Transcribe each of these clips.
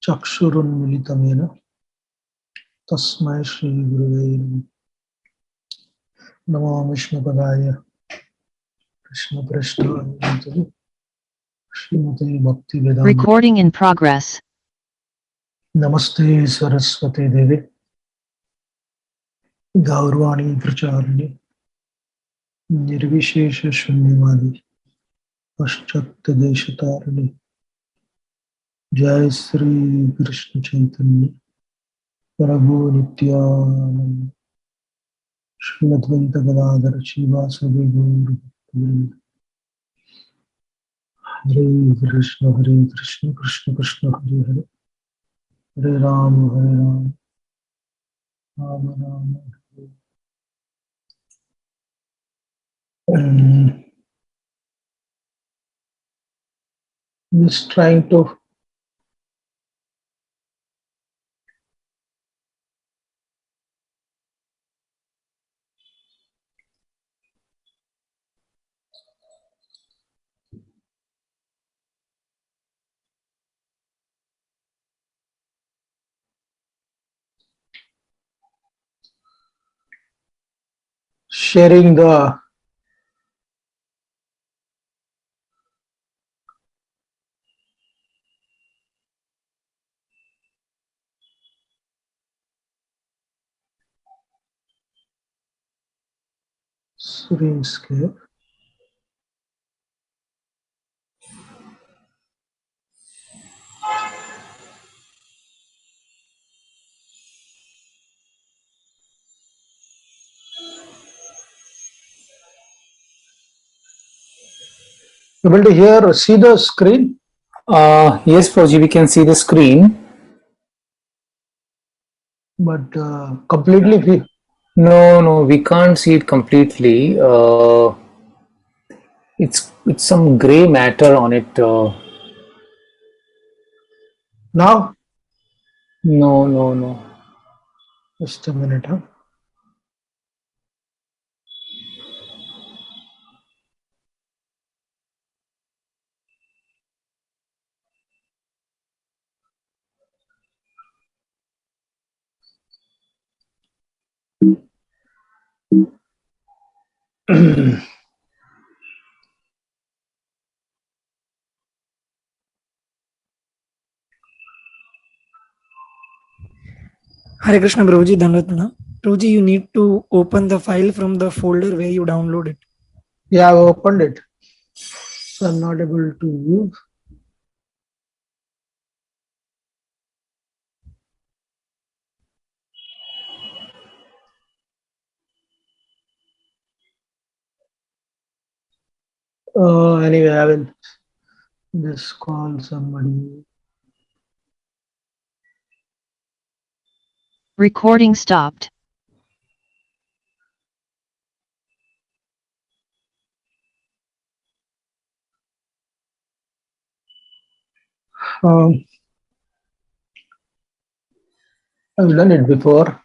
Chakshurunmilitamena Tasmai Shri Gurave Namo Vishnupadaya Krishna Prasthaya Srimate Bhakti Vedanta. Recording in progress. Namaste Saraswati Devi Gaurvani Pracharni Nirvishesha Shunyavadi Paschatya Deshatarni Jai Sri Krishna Chaitanya Prabhu Nityananda Shri Advaita Gadadhar Shivasadi Gaur Bhaktivinoda. Hare Krishna, Krishna Krishna, Hare Hare, Hare Ram, Rama Rama, Hare. Just trying to sharing the screenscape. Able to hear, see the screen? Yes, Prabhuji, we can see the screen. But completely, No, we can't see it completely. It's some gray matter on it. now? No. Just a minute, huh? Hare Krishna, Prabhuji, Dhanvatana. Prabhuji, you need to open the file from the folder where you download it. Yeah, I opened it. So I'm not able to view. Anyway, I will just call somebody. Recording stopped. I've done it before.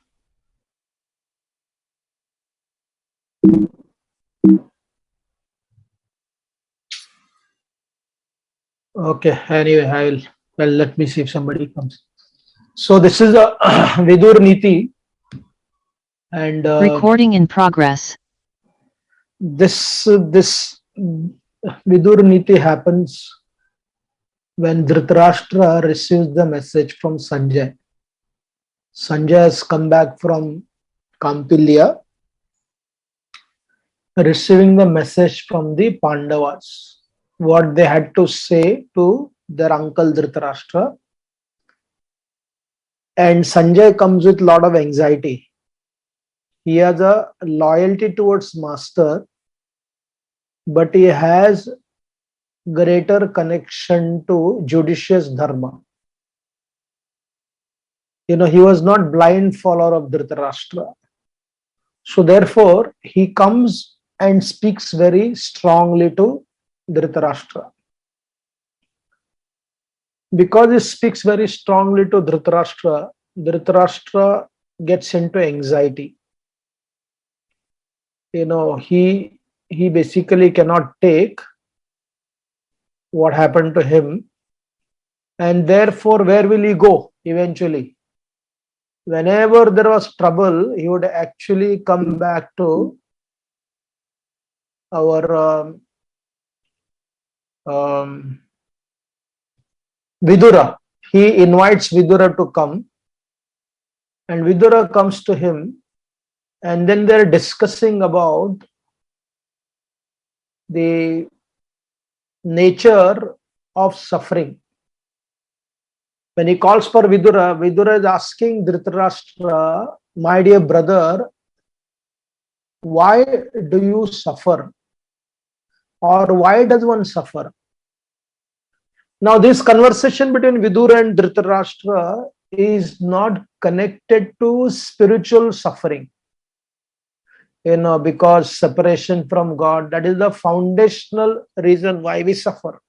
Okay, anyway, well, let me see if somebody comes. So this is a Vidur Niti, and Recording in progress. this Vidur Niti happens when Dhritarashtra receives the message from Sanjay. Sanjay has come back from Kampilya, receiving the message from the Pandavas, what they had to say to their uncle Dhritarashtra. And Sanjay comes with a lot of anxiety. He has a loyalty towards master, but he has greater connection to judicious Dharma. He was not blind follower of Dhritarashtra. So therefore, he comes and speaks very strongly to Dhritarashtra. Because he speaks very strongly to Dhritarashtra, Dhritarashtra gets into anxiety. He basically cannot take what happened to him, And therefore, where will he go eventually? Whenever there was trouble, he would actually come back to our Vidura. He invites Vidura to come, and Vidura comes to him, and then they're discussing about the nature of suffering. When he calls for Vidura, Vidura is asking Dhritarashtra, my dear brother, why do you suffer? Or why does one suffer? Now, this conversation between Vidura and Dhritarashtra is not connected to spiritual suffering. Because separation from God, that is the foundational reason why we suffer.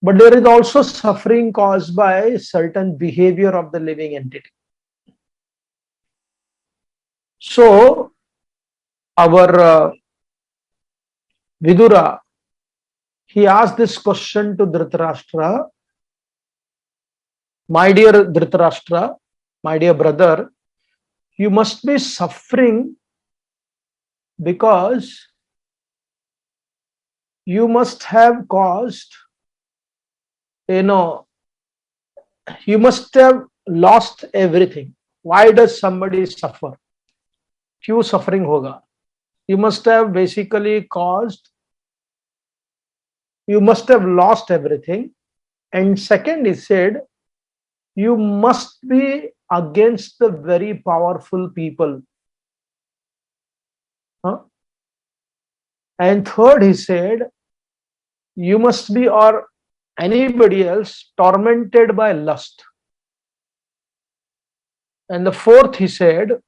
But there is also suffering caused by certain behavior of the living entity. So, our Vidura, he asked this question to Dhritarashtra, my dear Dhritarashtra, my dear brother, you must be suffering because you must have caused, you must have lost everything. Why does somebody suffer? Kyun suffering hoga? You must have basically caused, you must have lost everything. And second, he said, you must be against the very powerful people. And third, he said, you must be, or anybody else, tormented by lust. And the fourth, he said,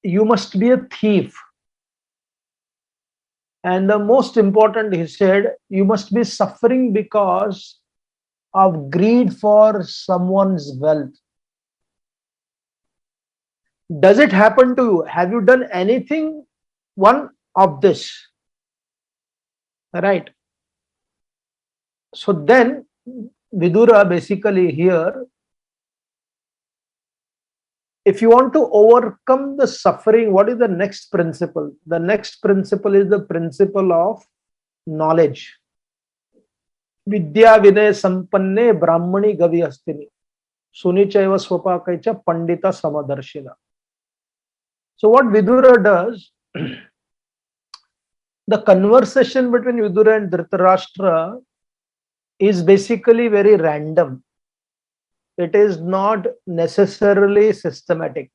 you must be a thief. And the most important, he said, you must be suffering because of greed for someone's wealth. Does it happen to you? Have you done anything, one of this? Right. So then, Vidura basically here, if you want to overcome the suffering, what is the next principle? The next principle is the principle of knowledge. Vidya vinay sampanne brahmani gavi astini sunichaiva swapakaicha pandita samadarshina. So what Vidura does, the conversation between Vidura and Dhritarashtra is basically very random. It is not necessarily systematic,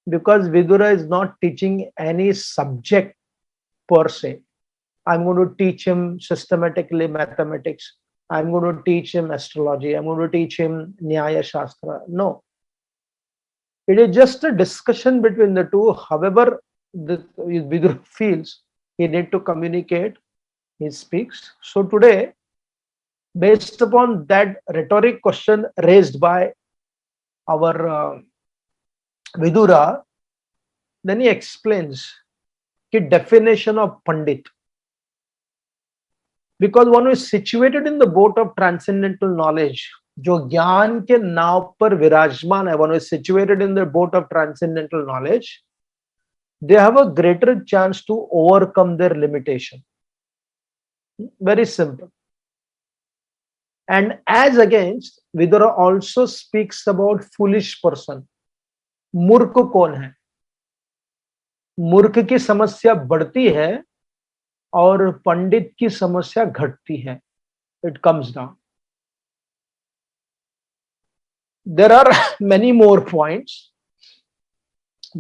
because Vidura is not teaching any subject per se. I'm going to teach him systematically mathematics. I'm going to teach him astrology. I'm going to teach him Nyaya Shastra. No. It is just a discussion between the two. However, Vidura feels he needs to communicate, he speaks. So today, based upon that rhetoric question raised by our Vidura, then he explains the definition of pandit. Because one who is situated in the boat of transcendental knowledge, जो ज्ञान के नाव पर विराजमान है, one who is situated in the boat of transcendental knowledge, they have a greater chance to overcome their limitation. Very simple. And as against, Vidura also speaks about foolish person. मूर्ख कौन है? मूर्ख की समस्या बढ़ती है और पंडित की समस्या घटती है. It comes down. There are many more points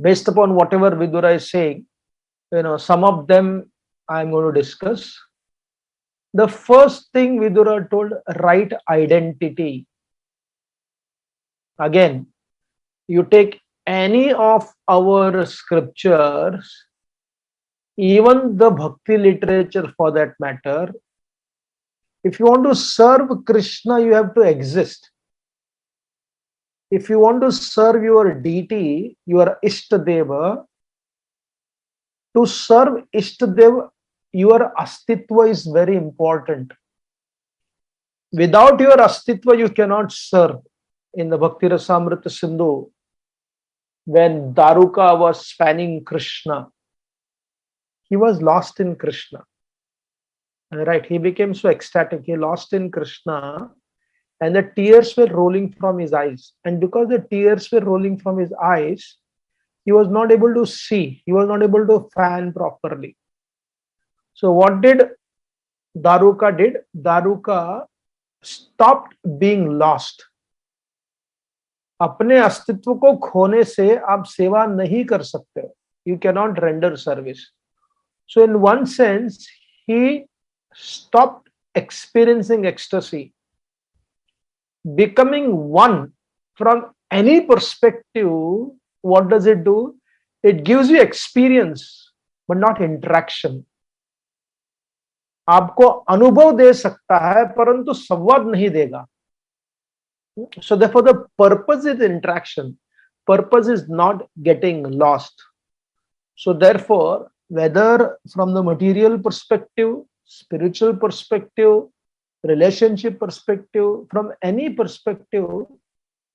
based upon whatever Vidura is saying. Some of them I am going to discuss. The first thing Vidura told, right identity. Again, you take any of our scriptures, even the bhakti literature for that matter, if you want to serve Krishna, you have to exist. If you want to serve your deity, your Ishtadeva, to serve Ishtadeva, your Astitva is very important. Without your Astitva, you cannot serve. In the Bhakti Rasamrita Sindhu, when Daruka was spanning Krishna, he was lost in Krishna. Right? He became so ecstatic. He lost in Krishna, and the tears were rolling from his eyes. And because the tears were rolling from his eyes, he was not able to see. He was not able to fan properly. So what did Daruka did? Daruka stopped being lost. अपने अस्तित्व को खोने से आप सेवा नहीं कर सकते. You cannot render service. So in one sense, he stopped experiencing ecstasy. Becoming one from any perspective, what does it do? It gives you experience, but not interaction. आपको अनुभव दे सकता है, परंतु संवाद नहीं देगा. So therefore, the purpose is interaction. Purpose is not getting lost. So therefore, whether from the material perspective, spiritual perspective, relationship perspective, from any perspective,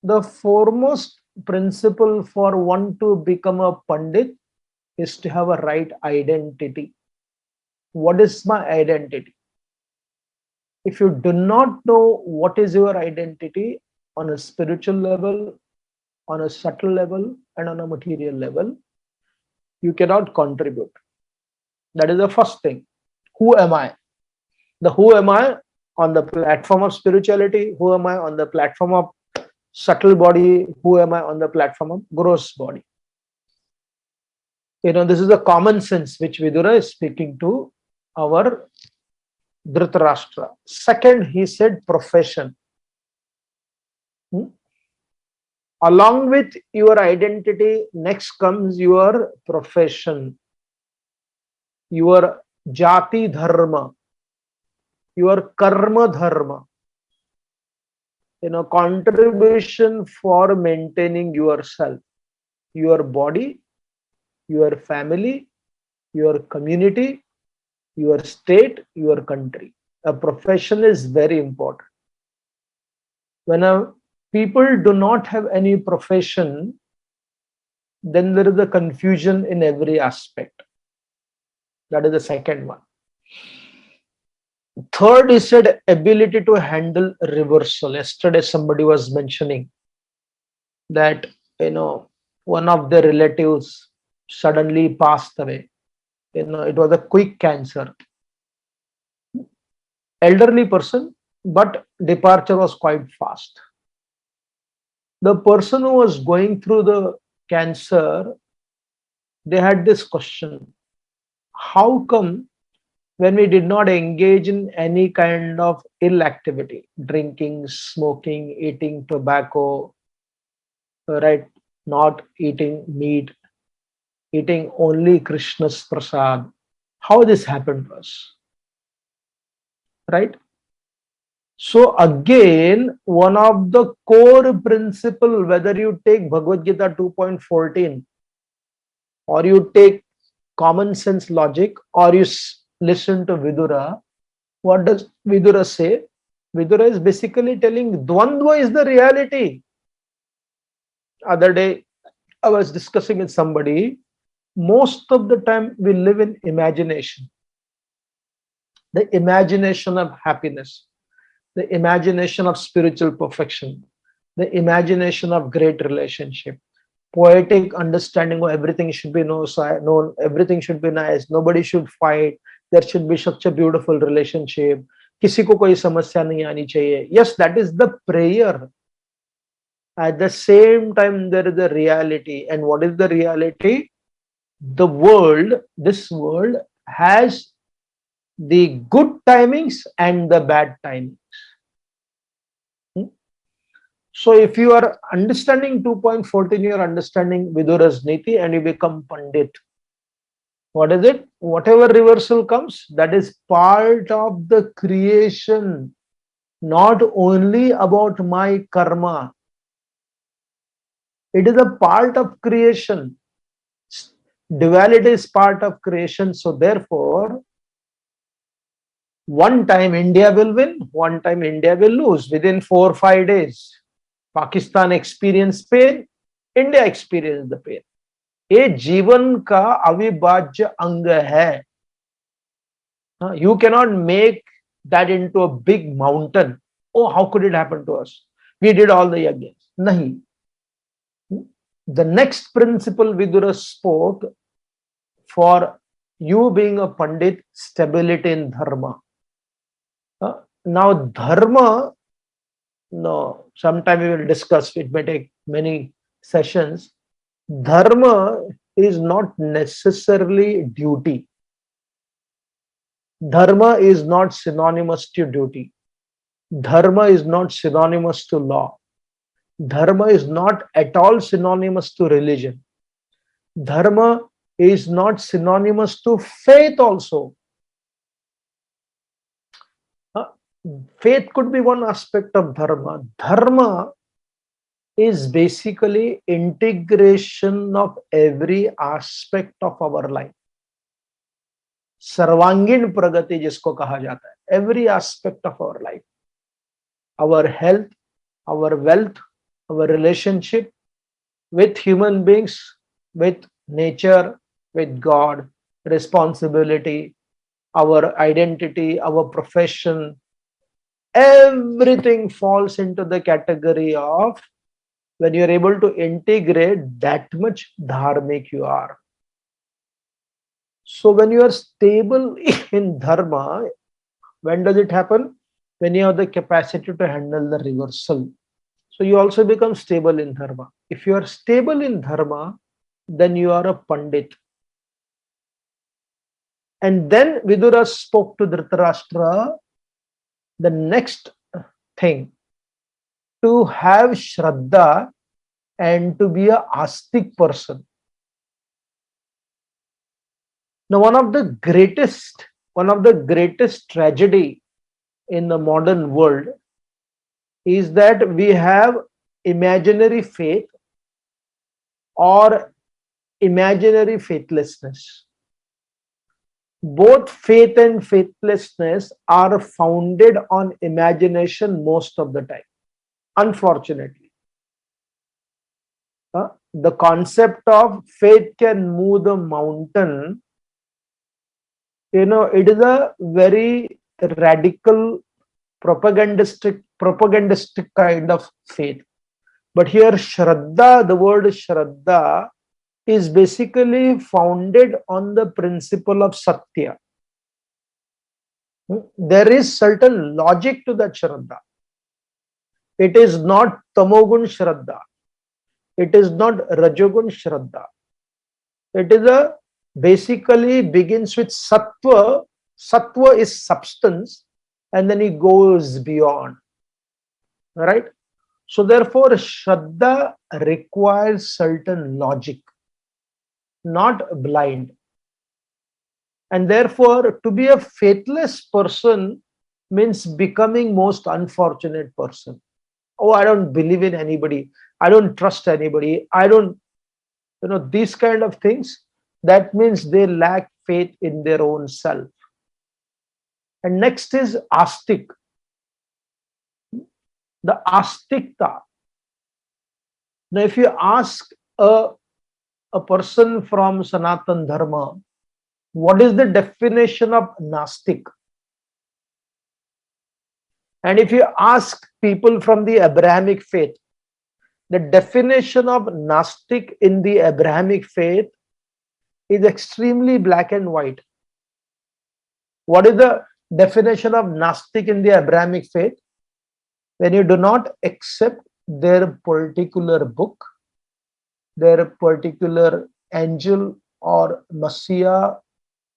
the foremost principle for one to become a pandit is to have a right identity. What is my identity? If you do not know what is your identity on a spiritual level, on a subtle level, and on a material level, you cannot contribute. That is the first thing. Who am I? The who am I on the platform of spirituality? Who am I on the platform of subtle body? Who am I on the platform of gross body? This is the common sense which Vidura is speaking to our Dhritarashtra. Second, he said profession. Along with your identity, next comes your profession, your jati dharma, your karma dharma. Contribution for maintaining yourself, your body, your family, your community, your state, your country. A profession is very important. When people do not have any profession, then there is a confusion in every aspect. That is the second one. Third, he said ability to handle reversal. Yesterday somebody was mentioning that one of their relatives suddenly passed away. It was a quick cancer. Elderly person, but departure was quite fast. The person who was going through the cancer, they had this question: how come when we did not engage in any kind of ill activity, drinking, smoking, eating tobacco, right, not eating meat, eating only Krishna's prasad, how this happened to us? Right? So again, one of the core principle, whether you take Bhagavad Gita 2.14 or you take common sense logic or you listen to Vidura, what does Vidura say? Vidura is basically telling Dvandva is the reality. Other day, I was discussing with somebody, most of the time we live in imagination. The imagination of happiness, the imagination of spiritual perfection, the imagination of great relationship, poetic understanding of everything should be known, everything should be nice, nobody should fight, there should be such a beautiful relationship, किसी को कोई समस्या नहीं आनी चाहिए. Yes, that is the prayer. At the same time, there is a reality. And what is the reality? The world, this world has the good timings and the bad timings. So if you are understanding 2.14, you are understanding Vidura's Niti and you become Pandit. What is it? Whatever reversal comes, that is part of the creation, not only about my karma. It is a part of creation. Duality is part of creation. So therefore, one time India will win, one time India will lose within 4 or 5 days. Pakistan experienced pain, India experienced the pain. ये जीवन का अविभाज्य अंग है. You cannot make that into a big mountain. Oh, how could it happen to us? We did all the yajnas. Nahi. The next principle Vidura spoke, for you being a pandit, stability in dharma. Now dharma, no, sometime we will discuss, it may take many sessions. Dharma is not necessarily duty. Dharma is not synonymous to duty. Dharma is not synonymous to law. Dharma is not at all synonymous to religion. Dharma is not synonymous to faith also. Faith could be one aspect of dharma. Dharma is basically integration of every aspect of our life. सर्वांगीण प्रगति जिसको कहा जाता है, every aspect of our life, our health, our wealth, our relationship with human beings, with nature, with God, responsibility, our identity, our profession, everything falls into the category of when you are able to integrate, that much dharmic you are. So when you are stable in dharma, when does it happen? When you have the capacity to handle the reversal. So you also become stable in dharma. If you are stable in dharma, then you are a pandit. And then Vidura spoke to Dhritarashtra, the next thing, to have Shraddha and to be a astic person. Now, one of the greatest tragedy in the modern world is that we have imaginary faith or imaginary faithlessness. Both faith and faithlessness are founded on imagination most of the time, unfortunately. The concept of faith can move the mountain, it is a very radical propagandistic kind of faith. But here Shraddha, the word Shraddha, is basically founded on the principle of Satya. There is certain logic to that Shraddha. It is not Tamogun Shraddha. It is not Rajogun Shraddha. It is basically begins with Sattva. Sattva is substance, and then it goes beyond. Right? So therefore, Shraddha requires certain logic, not blind. And therefore, to be a faithless person means becoming most unfortunate person. Oh, I don't believe in anybody. I don't trust anybody. I don't, these kind of things. That means they lack faith in their own self. And next is astic. The astikta. Now, if you ask a person from Sanatan Dharma, what is the definition of Nastik? And if you ask people from the Abrahamic faith, the definition of Nastik in the Abrahamic faith is extremely black and white. What is the definition of Nastik in the Abrahamic faith? When you do not accept their particular book, their particular angel or Messiah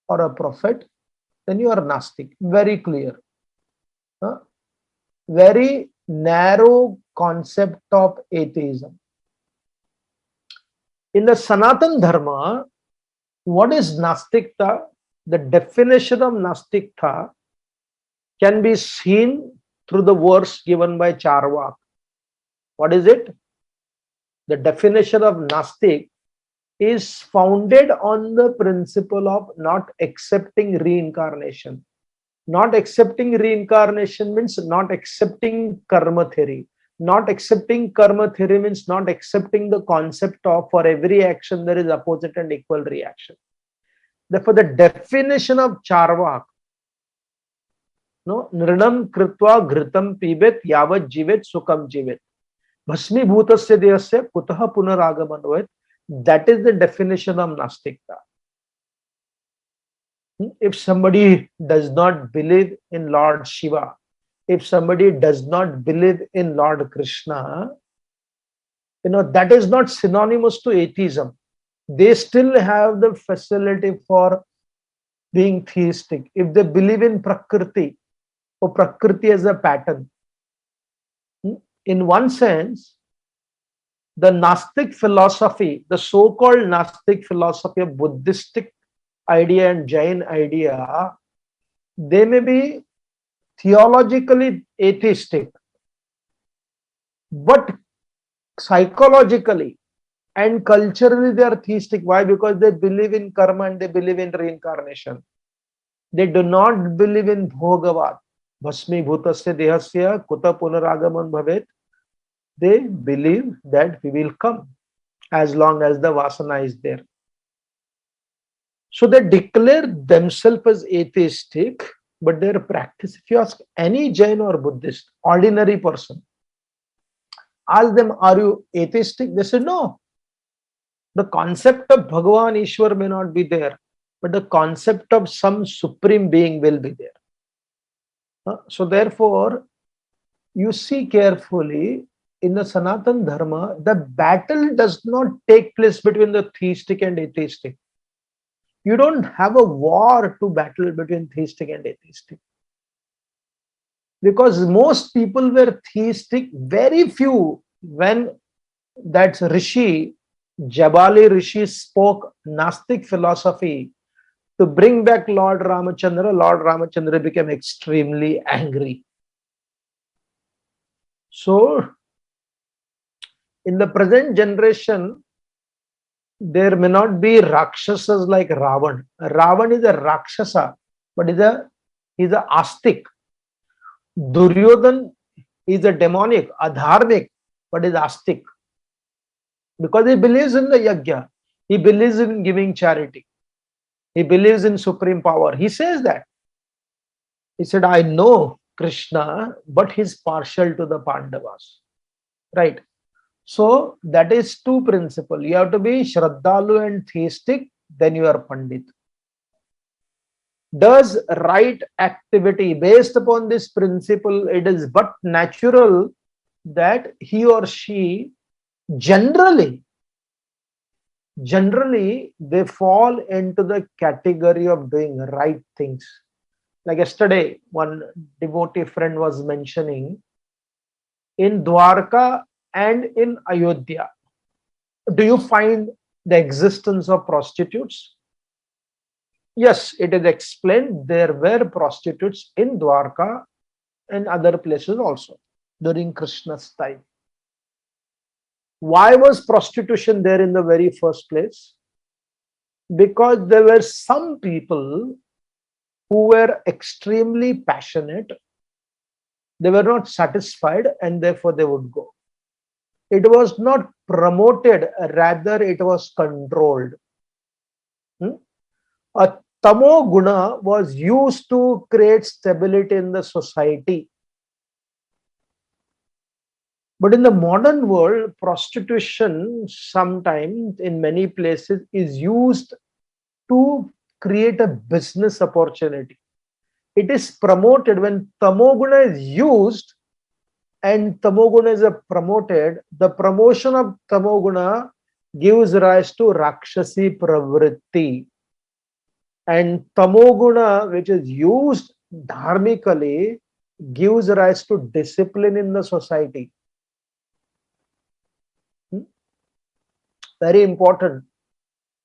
or a prophet, then you are Nastik. Very clear. Very narrow concept of atheism. In the Sanatan Dharma, what is Nastikta? The definition of Nastikta can be seen through the verse given by Charvak. What is it? The definition of Nastic is founded on the principle of not accepting reincarnation. Not accepting reincarnation means not accepting karma theory. Not accepting karma theory means not accepting the concept of for every action there is opposite and equal reaction. Therefore, the definition of Charvak, no, nrinam kritva ghritam pibet yavat jivet sukam jivet. Bhasmi bhutasya deyasya kutah punaragamanvat. That is the definition of Nastikta. If somebody does not believe in Lord Shiva, if somebody does not believe in Lord Krishna, that is not synonymous to atheism. They still have the facility for being theistic. If they believe in Prakriti, or Prakriti as a pattern, in one sense, the Gnostic philosophy, the so-called Gnostic philosophy of Buddhistic idea and Jain idea, they may be theologically atheistic, but psychologically and culturally they are theistic. Why? Because they believe in karma and they believe in reincarnation. They do not believe in Bhogavad. Bhasmi bhutasya dehasya kuta punaragaman bhavet. They believe that we will come as long as the vasana is there. So they declare themselves as atheistic, but their practice, if you ask any Jain or Buddhist, ordinary person, ask them, are you atheistic? They say, no. The concept of Bhagavan Ishwar may not be there, but the concept of some supreme being will be there. So therefore, you see carefully, in the Sanatan Dharma, the battle does not take place between the theistic and atheistic. You don't have a war to battle between theistic and atheistic. Because most people were theistic, very few, when that Rishi, Jabali Rishi, spoke Gnostic philosophy to bring back Lord Ramachandra became extremely angry. So, in the present generation, there may not be Rakshasas like Ravan. Ravan is a Rakshasa, but he's a Astik. Duryodhan is a demonic, adharmic, but is Astik. Because he believes in the Yajna. He believes in giving charity. He believes in supreme power. He says that. He said, I know Krishna, but he's partial to the Pandavas. Right? So that is two principles. You have to be Shraddhalu and theistic, then you are Pandit. Does right activity based upon this principle, it is but natural that he or she generally they fall into the category of doing right things. Like yesterday, one devotee friend was mentioning, in Dwarka and in Ayodhya, do you find the existence of prostitutes? Yes, it is explained there were prostitutes in Dwarka and other places also during Krishna's time. Why was prostitution there in the very first place? Because there were some people who were extremely passionate, they were not satisfied, and therefore they would go. It was not promoted, rather it was controlled. A tamo guna was used to create stability in the society. But in the modern world, prostitution sometimes in many places is used to create a business opportunity. It is promoted when tamoguna is used and tamoguna is promoted. The promotion of tamoguna gives rise to rakshasi pravritti. And tamoguna, which is used dharmically, gives rise to discipline in the society. Very important.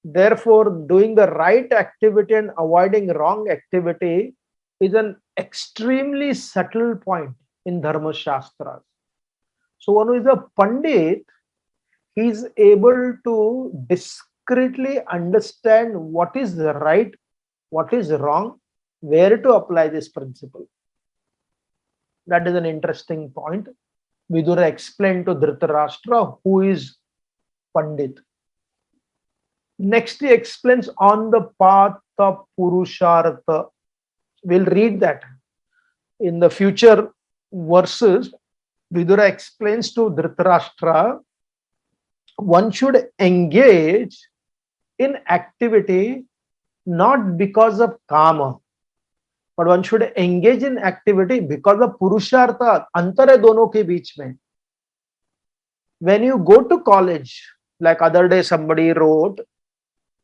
Therefore, doing the right activity and avoiding wrong activity is an extremely subtle point in Dharma Shastras. So one who is a Pandit, he is able to discreetly understand what is right, what is wrong, where to apply this principle. That is an interesting point. Vidura explained to Dhritarashtra who is Pandit. Next, he explains on the path of Purushartha. We'll read that in the future verses. Vidura explains to Dhritarashtra, one should engage in activity not because of kama, but one should engage in activity because of Purushartha. Antar hai dono ke beech mein. When you go to college, like other day somebody wrote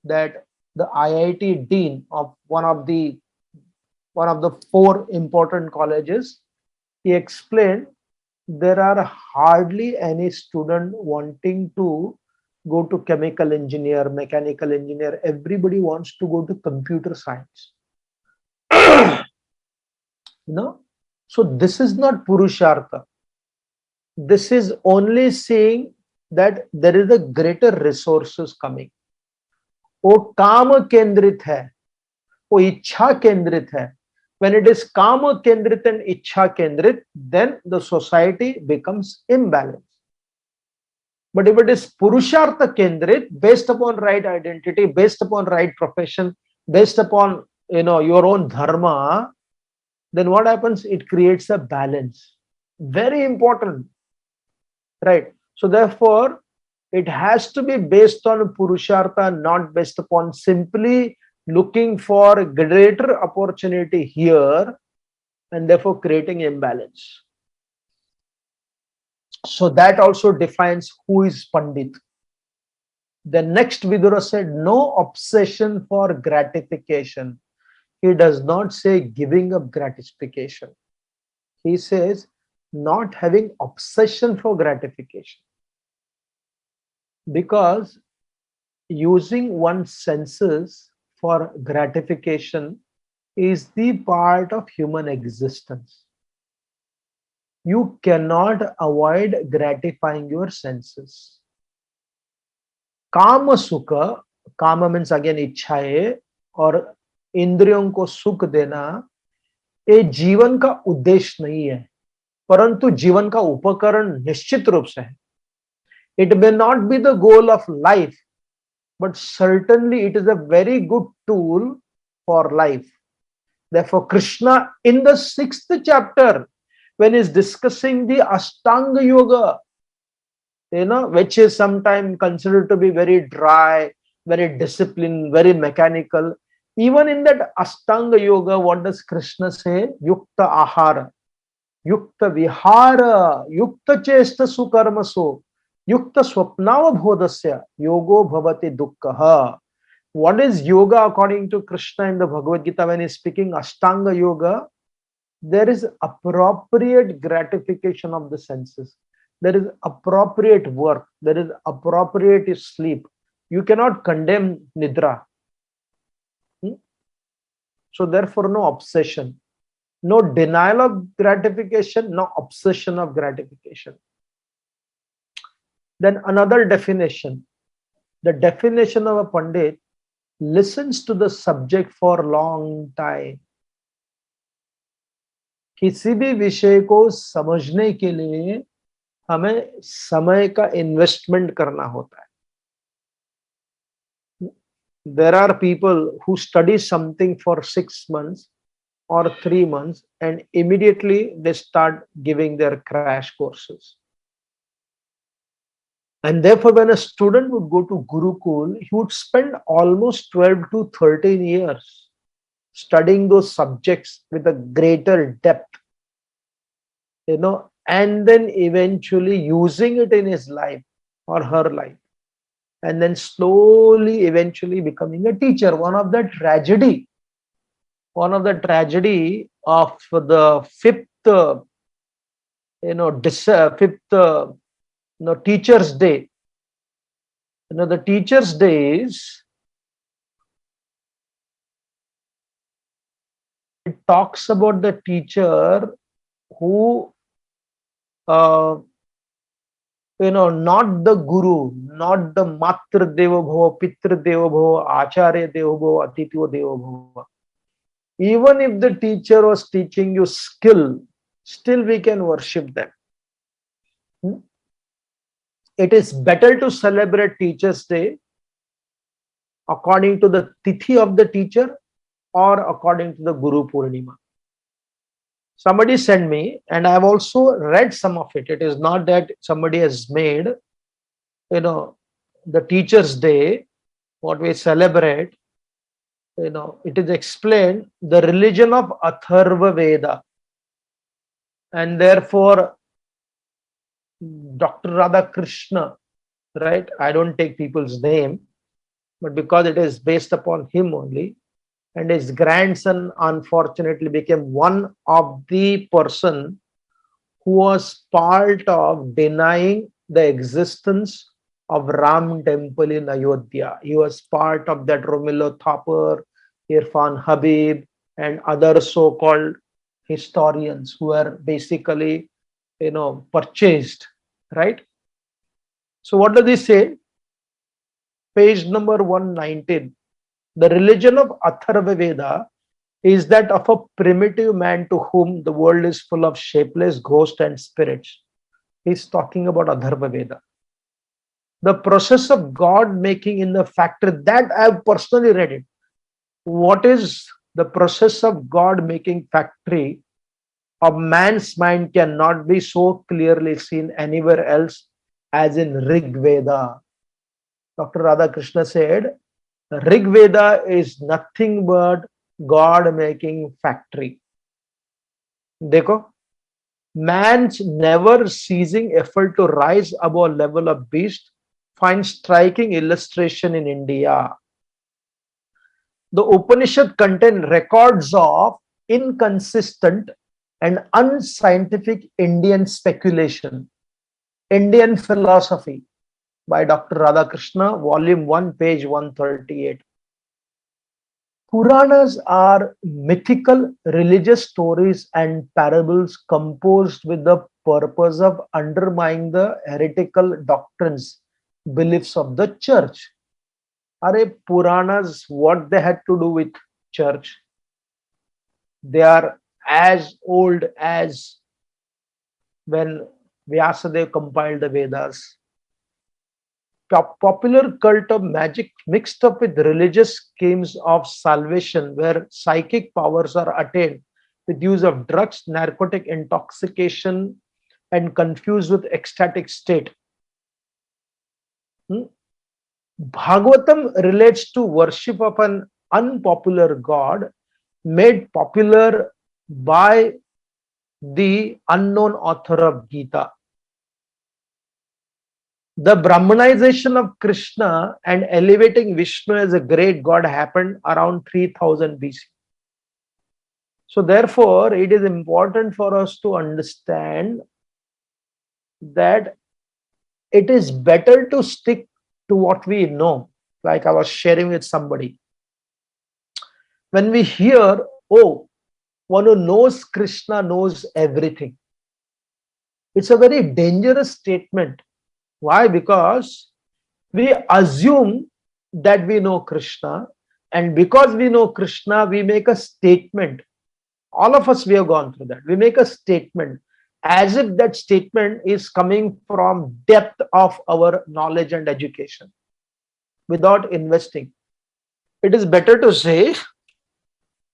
that the IIT dean of one of the 4 important colleges, he explained there are hardly any student wanting to go to chemical engineer, mechanical engineer. Everybody wants to go to computer science. So this is not Purushartha. This is only saying that there is a greater resources coming. वो काम केंद्रित है, वो इच्छा केंद्रित है. When it is kama kendrit and ichha kendrit, then the society becomes imbalanced. But if it is purushartha kendrit, based upon right identity, based upon right profession, based upon your own dharma, then what happens? It creates a balance. Very important, right? So therefore, it has to be based on purushartha, not based upon simply looking for greater opportunity here and therefore creating imbalance. So that also defines who is Pandit. The next Vidura said, no obsession for gratification. He does not say giving up gratification. He says not having obsession for gratification. Because using one's senses for gratification is the part of human existence. You cannot avoid gratifying your senses. Kama sukha, kama means again इच्छाएं और इंद्रियों को सुख देना, ये जीवन का उद्देश्य नहीं है, परंतु जीवन का उपकरण निश्चित रूप से है. It may not be the goal of life, but certainly it is a very good tool for life. Therefore, Krishna in the 6th chapter, when he's discussing the Ashtanga Yoga, which is sometimes considered to be very dry, very disciplined, very mechanical. Even in that Ashtanga Yoga, what does Krishna say? Yukta ahara, yukta vihara, yukta chesta sukarmaso, yukta swapnava bodhasya, yogo bhavati dukkha. What is yoga according to Krishna in the Bhagavad Gita when he's speaking Ashtanga Yoga? There is appropriate gratification of the senses. There is appropriate work. There is appropriate sleep. You cannot condemn Nidra. So therefore, no obsession. No denial of gratification, no obsession of gratification. Then another definition. The definition of a Pandit listens to the subject for a long time. किसी भी विषय को समझने के लिए हमें समय का इन्वेस्टमेंट करना होता है. There are people who study something for 6 months or 3 months and immediately they start giving their crash courses. And therefore, when a student would go to Gurukul, he would spend almost 12 to 13 years studying those subjects with a greater depth, and then eventually using it in his life or her life, and then slowly, eventually becoming a teacher. One of the tragedy of the fifth Teachers' Day. The Teachers' Day is, it talks about the teacher who not the guru, not the Matra Deva Bhava, Pitra Deva Bhava, Acharya Deva Bhava, Atitya Deva Bhava. Even if the teacher was teaching you skill, still we can worship them. It is better to celebrate Teachers' Day according to the tithi of the teacher or according to the Guru Purnima. Somebody sent me, and I have also read some of it. It is not that somebody has made, the Teachers' Day, what we celebrate, it is explained the religion of Atharva Veda. And therefore, Dr. Radhakrishna, right? I don't take people's name, but because it is based upon him only, and his grandson unfortunately became one of the person who was part of denying the existence of Ram temple in Ayodhya. He was part of that Romulo Thapar, Irfan Habib, and other so-called historians who were basically, purchased, right? So what does he say? Page number 119. The religion of Atharva Veda is that of a primitive man to whom the world is full of shapeless ghosts and spirits. He's talking about Atharva Veda. The process of God making in the factory, that I have personally read it. What is the process of God making factory of man's mind cannot be so clearly seen anywhere else as in Rig Veda. Dr. Radhakrishna said, Rig Veda is nothing but God making factory. Dekho, man's never ceasing effort to rise above level of beast finds striking illustration in India. The Upanishad contain records of inconsistent and unscientific Indian speculation, Indian philosophy by Dr. Radhakrishna, volume 1, page 138. Puranas are mythical religious stories and parables composed with the purpose of undermining the heretical doctrines, beliefs of the church. Are Puranas, what they had to do with church? They are as old as when Vyasadeva compiled the Vedas. Popular cult of magic mixed up with religious schemes of salvation where psychic powers are attained with use of drugs, narcotic intoxication, and confused with ecstatic state. Bhagavatam relates to worship of an unpopular god made popular by the unknown author of Gita. The Brahmanization of Krishna and elevating Vishnu as a great god happened around 3000 BC. So therefore, it is important for us to understand that it is better to stick to what we know, like I was sharing with somebody. When we hear, oh, one who knows Krishna knows everything, it's a very dangerous statement. Why? Because we assume that we know Krishna, and because we know Krishna, we make a statement. All of us, we have gone through that. We make a statement as if that statement is coming from depth of our knowledge and education without investing. It is better to say,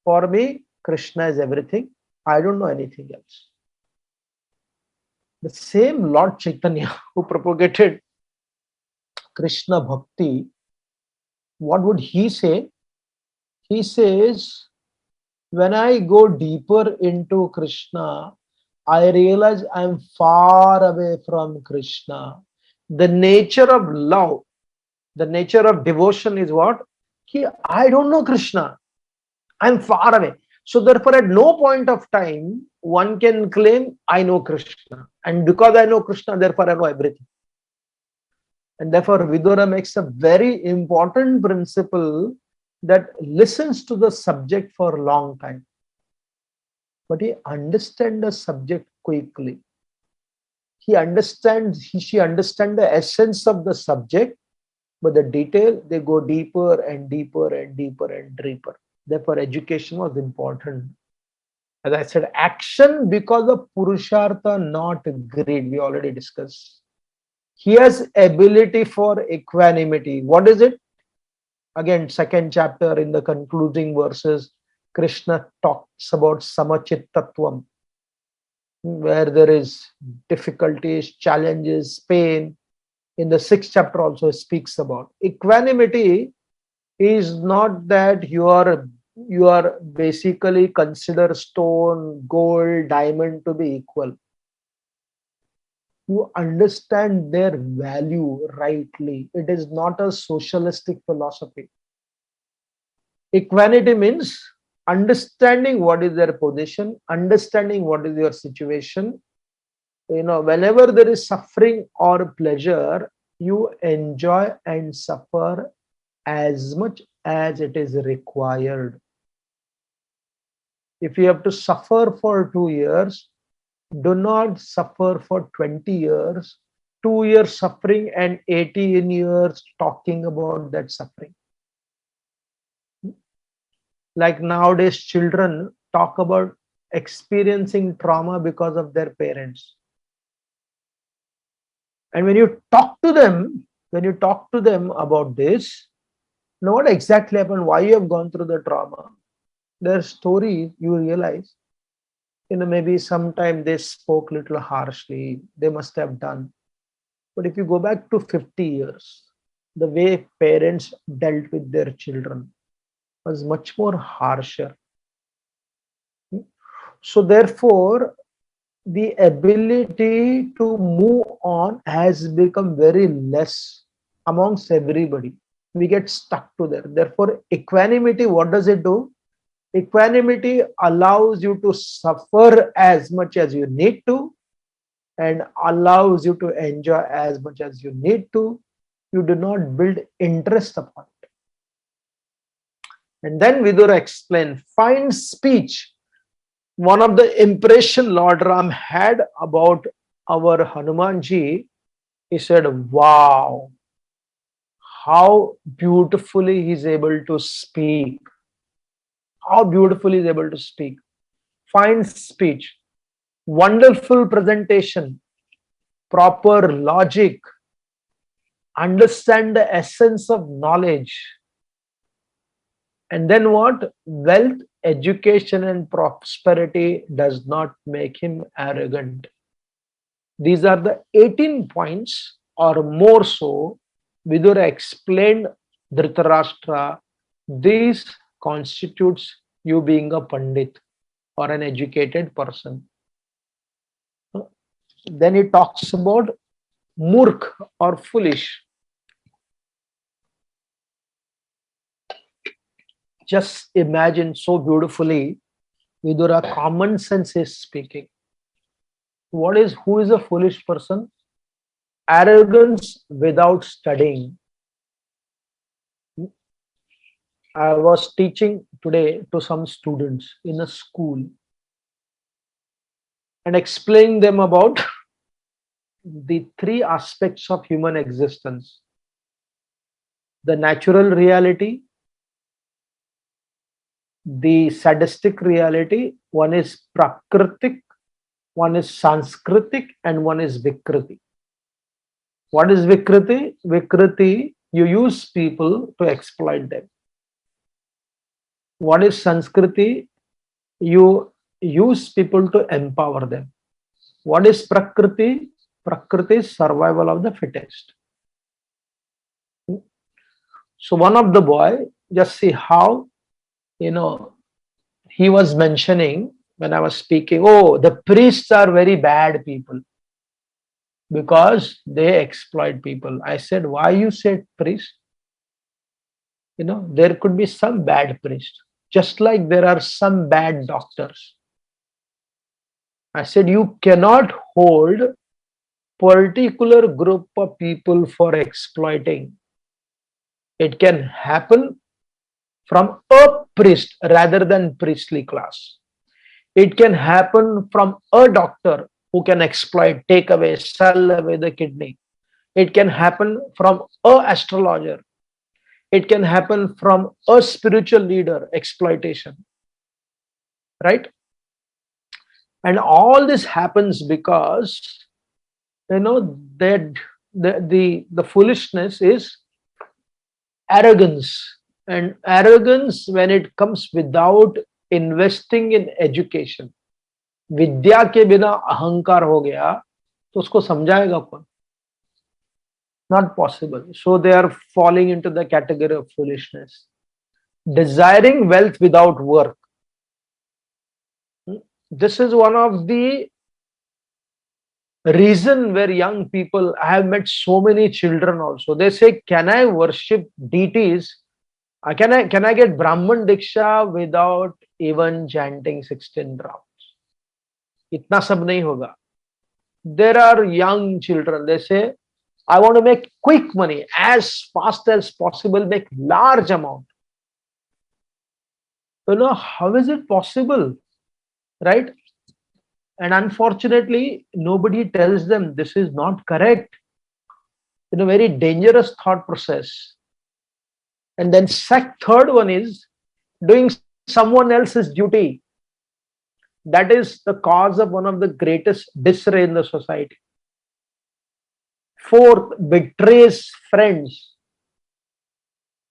for me, Krishna is everything. I don't know anything else. The same Lord Chaitanya who propagated Krishna Bhakti, what would he say? He says, when I go deeper into Krishna, I realize I am far away from Krishna. The nature of love, the nature of devotion is what? I don't know Krishna. I am far away. So therefore, at no point of time, one can claim, I know Krishna. And because I know Krishna, therefore I know everything. And therefore, Vidura makes a very important principle that listens to the subject for a long time. But he understands the subject quickly. She understands the essence of the subject, but the detail, they go deeper and deeper and deeper and deeper. Therefore, education was important. As I said, action because of Purushartha, not greed. We already discussed. He has ability for equanimity. What is it? Again, second chapter in the concluding verses, Krishna talks about samachittatvam, where there is difficulties, challenges, pain. In the sixth chapter also speaks about equanimity. Is not that you are basically consider stone, gold, diamond to be equal. You understand their value rightly. It is not a socialistic philosophy. Equanimity means understanding what is their position, understanding what is your situation. Whenever there is suffering or pleasure, you enjoy and suffer as much as it is required. If you have to suffer for 2 years, do not suffer for 20 years, 2 years suffering and 18 years talking about that suffering. Like nowadays, children talk about experiencing trauma because of their parents. And when you talk to them about this, know what exactly happened, why you have gone through the trauma, their stories, you realize, maybe sometime they spoke little harshly, they must have done. But if you go back to 50 years, the way parents dealt with their children was much more harsher. So therefore, the ability to move on has become very less amongst everybody. We get stuck to there. Therefore, equanimity, what does it do? Equanimity allows you to suffer as much as you need to and allows you to enjoy as much as you need to. You do not build interest upon it. And then Vidura explained, find speech. One of the impression Lord Ram had about our Hanumanji, he said, wow, how beautifully he's able to speak. How beautifully he's able to speak. Fine speech, wonderful presentation, proper logic, understand the essence of knowledge. And then what? Wealth, education, and prosperity does not make him arrogant. These are the 18 points or more so. Vidura explained Dhritarashtra. This constitutes you being a pandit or an educated person. Then he talks about murk or foolish. Just imagine so beautifully, Vidura, common sense is speaking. Who is a foolish person? Arrogance without studying. I was teaching today to some students in a school and explaining them about the 3 aspects of human existence. The natural reality, the sadistic reality, one is prakritik, one is sanskritik, and one is vikriti. What is vikriti? Vikriti, you use people to exploit them. What is sanskriti? You use people to empower them. What is prakriti? Prakriti is survival of the fittest. So one of the boy, just see how, he was mentioning when I was speaking, oh, the priests are very bad people because they exploit people. I said, why you said priest? There could be some bad priest, just like there are some bad doctors. I said, you cannot hold particular group of people for exploiting. It can happen from a priest rather than priestly class. It can happen from a doctor who can exploit, take away, sell away the kidney. It can happen from a astrologer. It can happen from a spiritual leader, exploitation, right? And all this happens because, that the foolishness is arrogance. And arrogance, when it comes without investing in education, विद्या के बिना अहंकार हो गया तो उसको समझाएगा कौन? Not possible. So they are falling into the category of foolishness. Desiring wealth without work. This is one of the reason where young people, I have met so many children also, they say, can I worship deities? Can I get Brahman Diksha without even chanting 16 rounds? Itna sab nahi hoga. There are young children, they say, I want to make quick money as fast as possible, make large amount. How is it possible? Right? And unfortunately, nobody tells them this is not correct. Very dangerous thought process. And then third one is doing someone else's duty. That is the cause of one of the greatest disarray in the society. Fourth, betrays friends.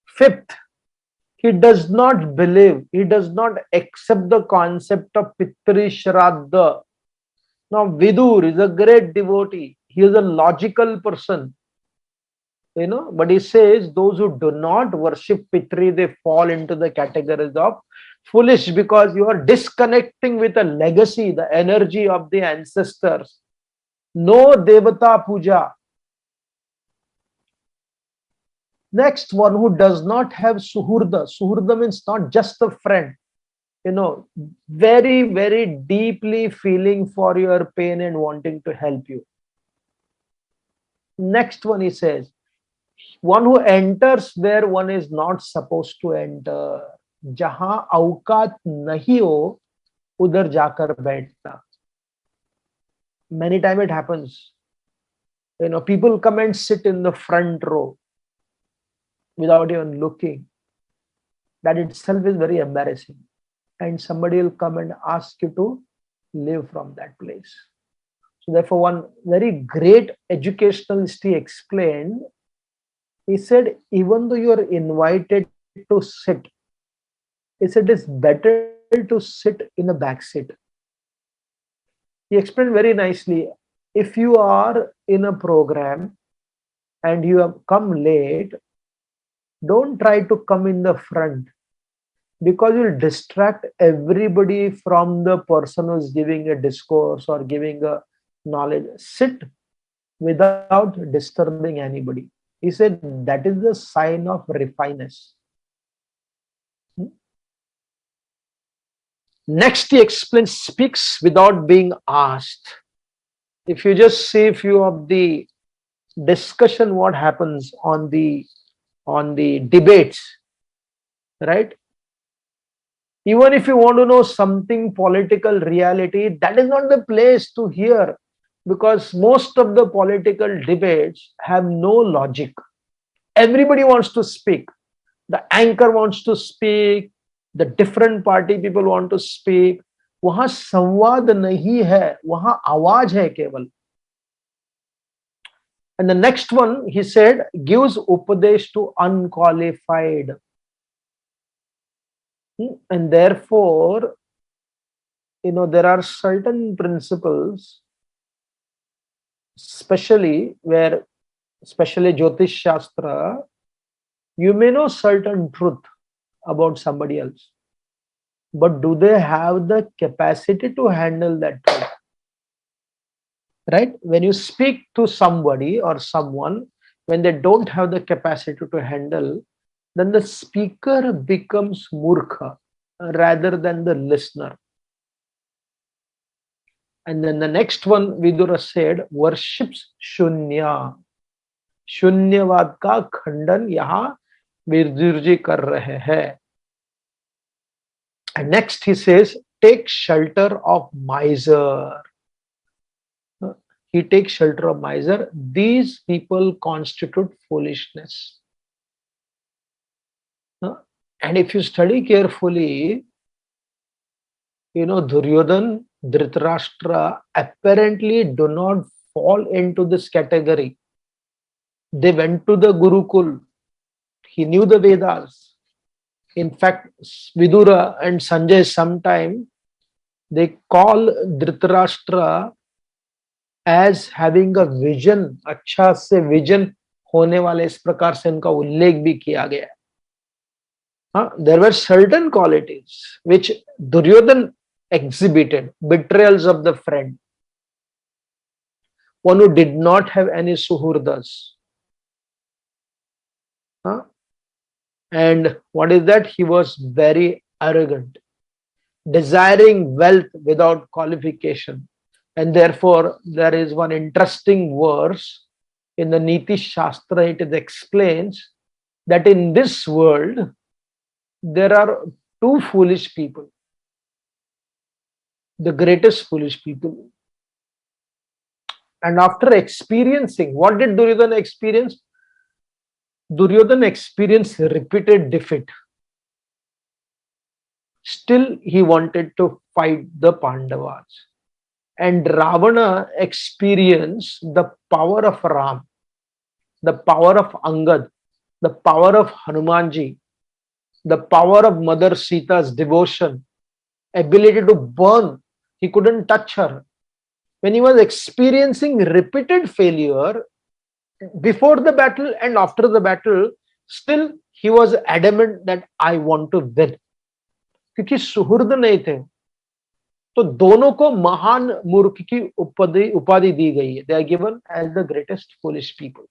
Fifth, he does not believe, he does not accept the concept of Pitri Shraddha. Now, Vidur is a great devotee. He is a logical person. But he says those who do not worship Pitri, they fall into the categories of foolish, because you are disconnecting with a legacy, the energy of the ancestors. No Devata Puja. Next one, who does not have Suhurda. Suhurda means not just a friend. Very, very deeply feeling for your pain and wanting to help you. Next one, he says, one who enters where one is not supposed to enter. Jahan aukat nahi ho, udhar jaakar baithna. Many times it happens. People come and sit in the front row without even looking. That itself is very embarrassing. And somebody will come and ask you to leave from that place. So therefore, one very great educationalist, he explained, he said, even though you are invited to sit, he said it's better to sit in the back seat. He explained very nicely, if you are in a program and you have come late, don't try to come in the front, because you'll distract everybody from the person who's giving a discourse or giving a knowledge. Sit without disturbing anybody. He said that is the sign of refineness. Next, he explains, speaks without being asked. If you just see a few of the discussion, what happens on the debates, right? Even if you want to know something political reality, that is not the place to hear, because most of the political debates have no logic. Everybody wants to speak. The anchor wants to speak. The different party people want to speak. वहां संवाद नहीं है, वहां आवाज है केवल. And the next one, he said, gives upadesh to unqualified. And therefore, there are certain principles, especially Jyotish Shastra, you may know certain truth about somebody else, but do they have the capacity to handle that truth? Right? When you speak to somebody or someone, when they don't have the capacity to handle, then the speaker becomes murkha rather than the listener. And then the next one, Vidura said, worships shunya. Shunyavad ka khandan yaha Vidurji kar rahe hai. And next he says, take shelter of miser. he takes shelter of miser. These people constitute foolishness. And if you study carefully, Duryodhan, Dhritarashtra apparently do not fall into this category. They went to the Gurukul. He knew the Vedas. In fact, Vidura and Sanjay sometime they call Dhritarashtra as having a vision. अच्छा से vision होने वाले इस प्रकार से इनका उल्लेख भी किया गया है. There were certain qualities which Duryodhan exhibited, betrayals of the friend, one who did not have any suhurdas. And what is that? He was very arrogant, desiring wealth without qualification. And therefore, there is one interesting verse in the Niti Shastra. It explains that in this world, there are two foolish people, the greatest foolish people. And after experiencing, what did Duryodhana experience? Duryodhana experienced repeated defeat. Still, he wanted to fight the Pandavas. And Ravana experienced the power of Ram, the power of Angad, the power of Hanumanji, the power of Mother Sita's devotion, ability to burn. He couldn't touch her. When he was experiencing repeated failure before the battle and after the battle, still he was adamant that I want to win. क्योंकि सुहृद नहीं थे, तो दोनों को महान मूर्ख की उपाधि दी गई है. They are given as the greatest foolish people.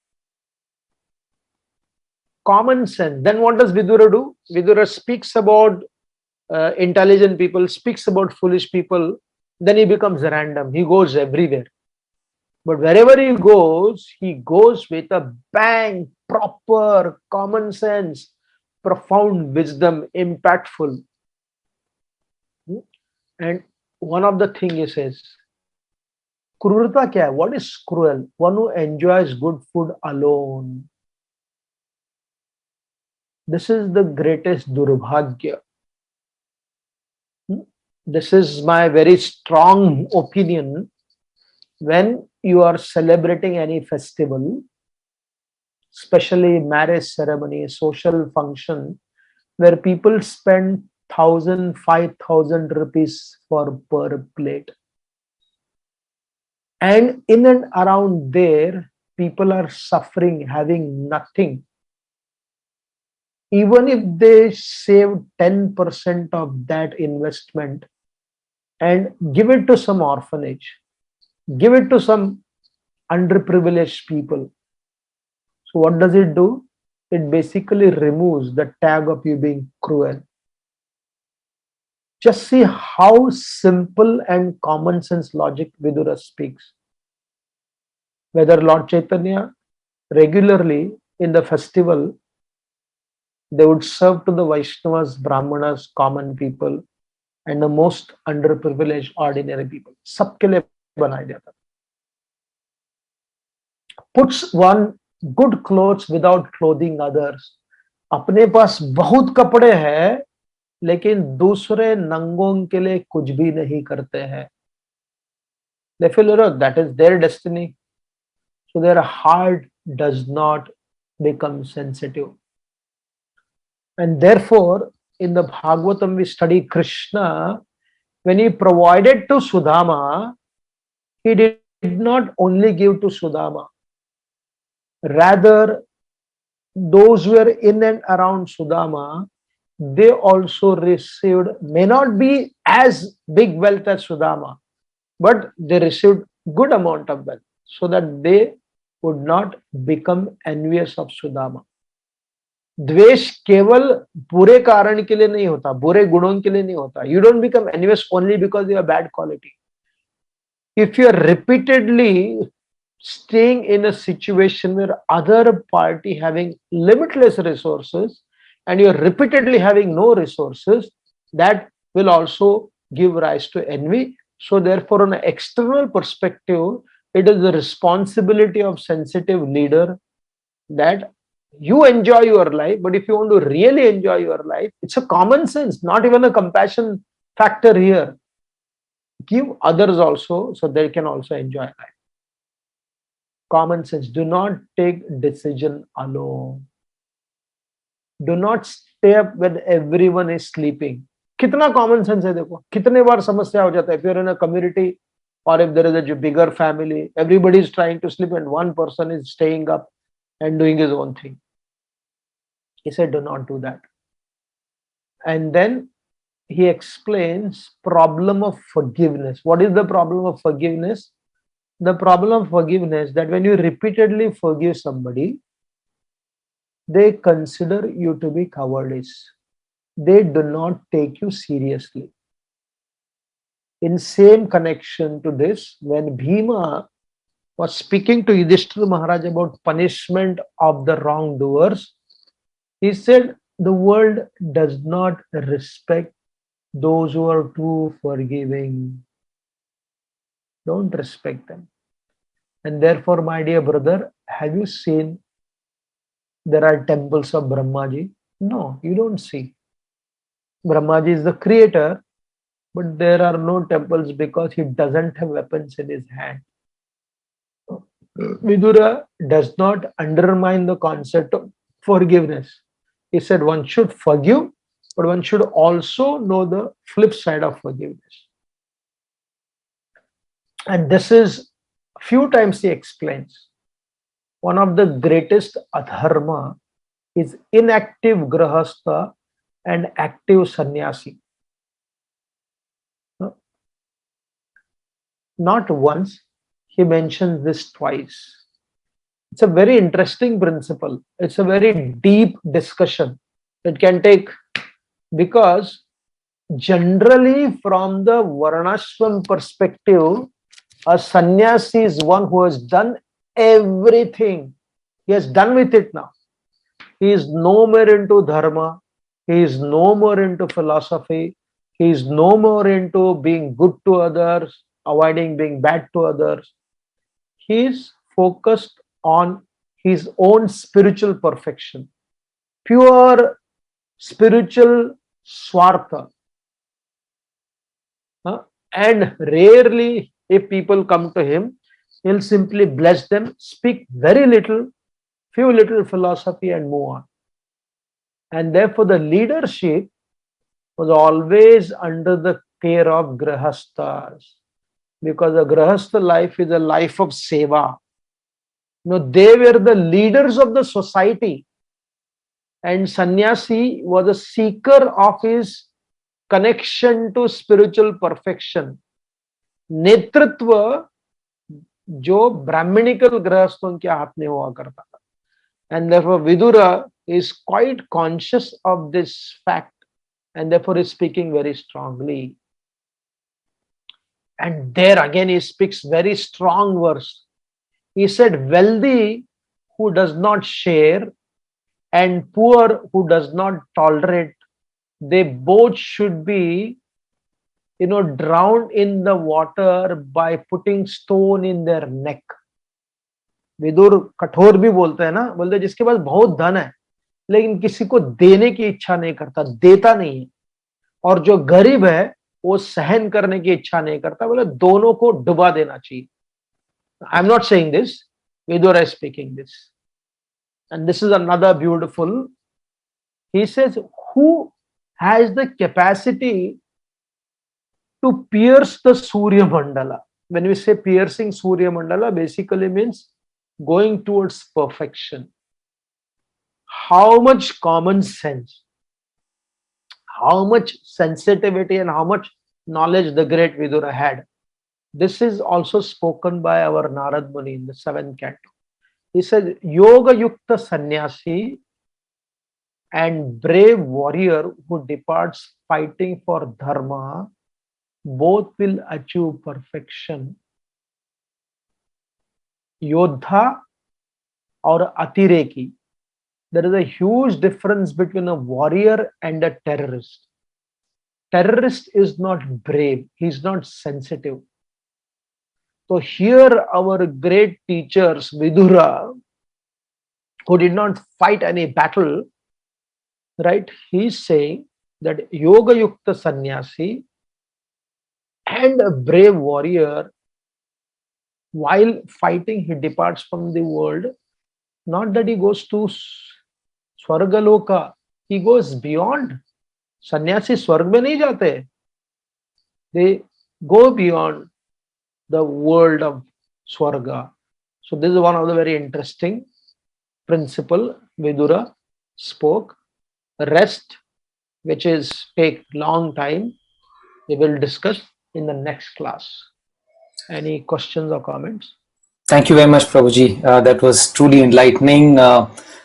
Common sense. Then what does Vidura do? Vidura speaks about intelligent people, speaks about foolish people. Then he becomes random. He goes everywhere. But wherever he goes with a bang, proper, common sense, profound wisdom, impactful. And one of the things he says, Krurta kya hai? What is cruel? One who enjoys good food alone. This is the greatest durbhagya. This is my very strong opinion. When you are celebrating any festival, especially marriage ceremony, social function, where people spend 1,000, 5,000 rupees for per plate. And in and around there, people are suffering, having nothing. Even if they save 10% of that investment and give it to some orphanage, give it to some underprivileged people. So what does it do? It basically removes the tag of you being cruel. Just see how simple and common sense logic Vidura speaks. Whether Lord Chaitanya regularly in the festival, they would serve to the Vaishnavas, Brahmanas, common people, and the most underprivileged ordinary people. Sabke liye banaya jata. Puts one good clothes without clothing others. अपने पास बहुत कपड़े हैं, लेकिन दूसरे नंगों के लिए कुछ भी नहीं करते हैं. They feel that is their destiny. So their heart does not become sensitive. And therefore, in the Bhagavatam, we study Krishna. When he provided to Sudama, he did not only give to Sudama. Rather, those who were in and around Sudama, they also received, may not be as big wealth as Sudama, but they received good amount of wealth so that they would not become envious of Sudama. द्वेष केवल बुरे कारण के लिए नहीं होता, बुरे गुणों के लिए नहीं होता. You don't become envious only because you have bad quality. If you are repeatedly staying in a situation where other party having limitless resources and you are repeatedly having no resources, that will also give rise to envy. So therefore, on an external perspective, It is the responsibility of sensitive leader that you enjoy your life, but if you want to really enjoy your life, it's a common sense, not even a compassion factor here. Give others also so they can also enjoy life. Common sense. Do not take decision alone. Do not stay up when everyone is sleeping. कितना common sense है देखो, कितने बार समस्या हो जाता है. If you're in a community or if there is a bigger family, everybody is trying to sleep and one person is staying up and doing his own thing. He said, do not do that. And then he explains problem of forgiveness. What is the problem of forgiveness? The problem of forgiveness that when you repeatedly forgive somebody, they consider you to be cowardice. They do not take you seriously. In same connection to this, when Bhima was speaking to Yudhishthira Maharaj about punishment of the wrongdoers, he said, the world does not respect those who are too forgiving. Don't respect them. And therefore, my dear brother, have you seen there are temples of Brahmaji? No, you don't see. Brahmaji is the creator, but there are no temples because he doesn't have weapons in his hand. Vidura does not undermine the concept of forgiveness. He said one should forgive, but one should also know the flip side of forgiveness. And this is, few times he explains, one of the greatest adharma is inactive grahastha and active sannyasi. Not once, he mentions this twice. It's a very interesting principle. It's a very deep discussion. It can take, because generally from the varnashram perspective, a sannyasi is one who has done everything. He has done with it now. He is no more into dharma. He is no more into philosophy. He is no more into being good to others, avoiding being bad to others. He is focused on his own spiritual perfection, pure spiritual swartha. And rarely, if people come to him, he'll simply bless them, speak very little, few little philosophy and move on. And therefore the leadership was always under the care of grahasthas, because the grahastha life is a life of seva. They were the leaders of the society, and sannyasi was a seeker of his connection to spiritual perfection. Netritva जो brahminical grahasthon के हाथ में हुआ करता था. And therefore Vidura is quite conscious of this fact, and therefore is speaking very strongly. And there again he speaks very strong verse. He said, wealthy who does not share and poor who does not tolerate, they both should be, drowned in the water by putting stone in their neck. Vidur कठोर भी बोलते हैं ना, बोलते जिसके पास बहुत धन है लेकिन किसी को देने की इच्छा नहीं करता, देता नहीं है, और जो गरीब है वो सहन करने की इच्छा नहीं करता, बोले दोनों को डुबा देना चाहिए. I am not saying this, Vidura is speaking this. And this is another beautiful. He says, who has the capacity to pierce the Surya Mandala? When we say piercing Surya Mandala, basically means going towards perfection. How much common sense, how much sensitivity and how much knowledge the great Vidura had. This is also spoken by our Narad Muni in the 7th canto. He says, Yoga Yukta Sannyasi and brave warrior who departs fighting for Dharma, both will achieve perfection. Yodha or Atireki. There is a huge difference between a warrior and a terrorist. Terrorist is not brave, he is not sensitive. So here our great teachers, Vidura, who did not fight any battle, right? He's saying that Yoga Yukta Sannyasi and a brave warrior, while fighting, he departs from the world. Not that he goes to Swargaloka, he goes beyond. Sannyasi Swarg mein nahi jate. They go beyond the world of Swarga. So this is one of the very interesting principle Vidura spoke. Rest, which is take long time, we will discuss in the next class. Any questions or comments? Thank you very much, Prabhuji. That was truly enlightening.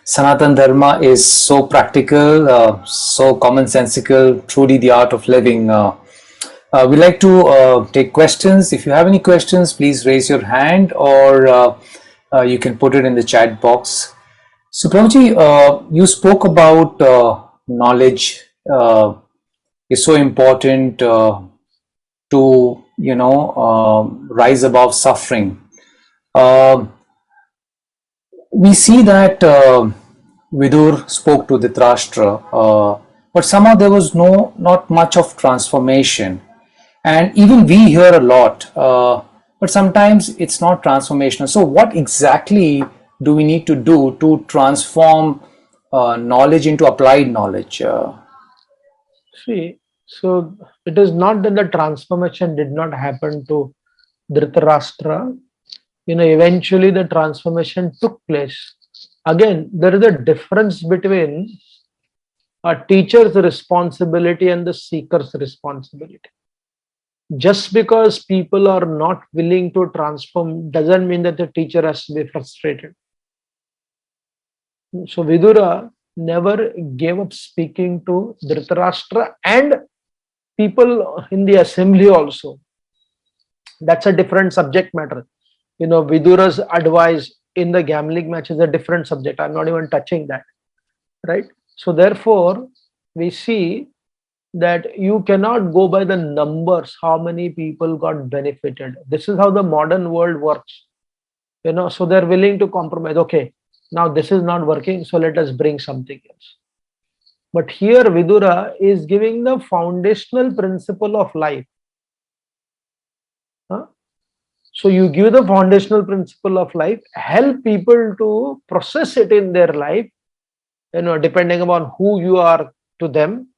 Sanatan Dharma is so practical, so commonsensical, truly the art of living. We like to take questions. If you have any questions, please raise your hand, or you can put it in the chat box. So, Prabhuji, you spoke about knowledge is so important to, rise above suffering. We see that Vidur spoke to Dhritarashtra, but somehow there was not much of transformation. And even we hear a lot, but sometimes it's not transformational. So what exactly do we need to do to transform knowledge into applied knowledge? See, so it is not that the transformation did not happen to Dhritarashtra. Eventually the transformation took place. Again, there is a difference between a teacher's responsibility and the seeker's responsibility. Just because people are not willing to transform doesn't mean that the teacher has to be frustrated. So Vidura never gave up speaking to Dhritarashtra and people in the assembly also. That's a different subject matter. Vidura's advice in the gambling match is a different subject. I'm not even touching that, right? So therefore, we see that you cannot go by the numbers, how many people got benefited. This is how the modern world works. So they're willing to compromise. Okay, now this is not working, so let us bring something else. But here Vidura is giving the foundational principle of life. So you give the foundational principle of life, help people to process it in their life, depending upon who you are to them,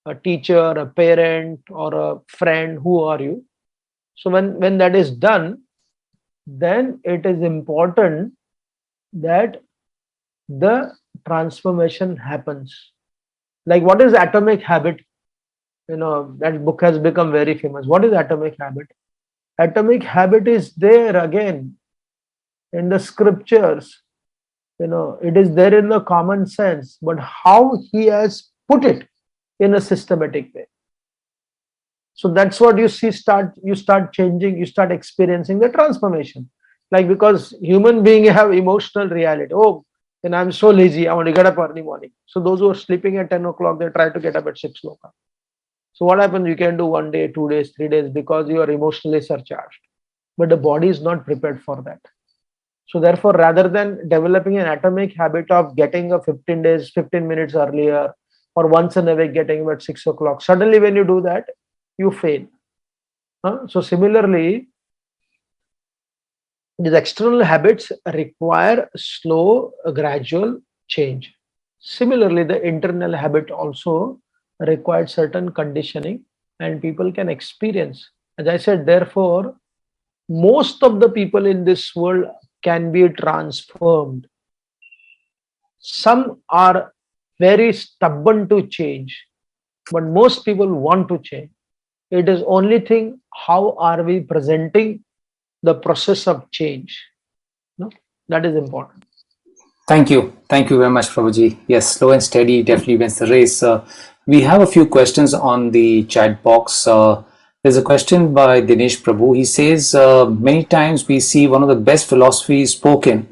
a teacher, a parent, or a friend, who are you? So when that is done, then it is important that the transformation happens. Like, what is atomic habit? That book has become very famous. What is atomic habit? Atomic habit is there again in the scriptures. It is there in the common sense, but how he has put it in a systematic way. So that's what you see, you start changing, you start experiencing the transformation. Like, because human beings have emotional reality. Oh, and I'm so lazy, I want to get up early morning. So those who are sleeping at 10 o'clock, they try to get up at 6 o'clock. So what happens? You can do 1 day, 2 days, 3 days because you are emotionally surcharged. But the body is not prepared for that. So therefore, rather than developing an atomic habit of getting a 15 minutes earlier, or once in a week getting at 6 o'clock, suddenly when you do that, you fail. So similarly, these external habits require slow, gradual change. Similarly, the internal habit also required certain conditioning, and people can experience. As I said, therefore, most of the people in this world can be transformed. Some are very stubborn to change, but most people want to change. It is only thing, how are we presenting the process of change? That is important. Thank you very much, Prabhuji. Yes, slow and steady definitely wins the race. We have a few questions on the chat box. There's a question by Dinesh Prabhu. He says, many times we see one of the best philosophies spoken